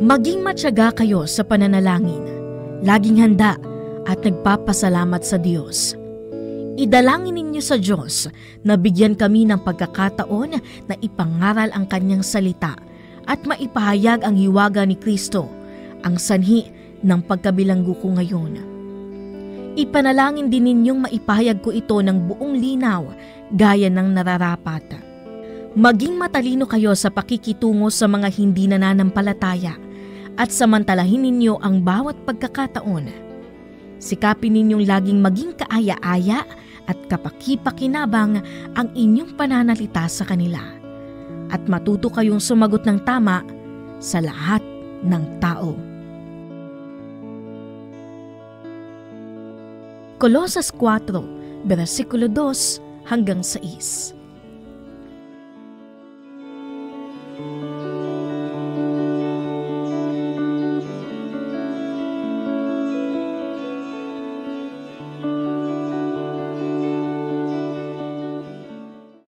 Maging matyaga kayo sa pananalangin, laging handa at nagpapasalamat sa Diyos. Idalangin ninyo sa Diyos na bigyan kami ng pagkakataon na ipangaral ang Kanyang salita at maipahayag ang hiwaga ni Kristo, ang sanhi ng pagkabilanggo ko ngayon. Ipanalangin din ninyong maipahayag ko ito ng buong linaw gaya ng nararapat. Maging matalino kayo sa pakikitungo sa mga hindi nananampalataya at samantalahin ninyo ang bawat pagkakataon. Sikapin ninyong laging maging kaaya-aya at kapaki-pakinabang ang inyong pananalita sa kanila. At matuto kayong sumagot ng tama sa lahat ng tao. Colosas 4, versikulo 2 hanggang 6.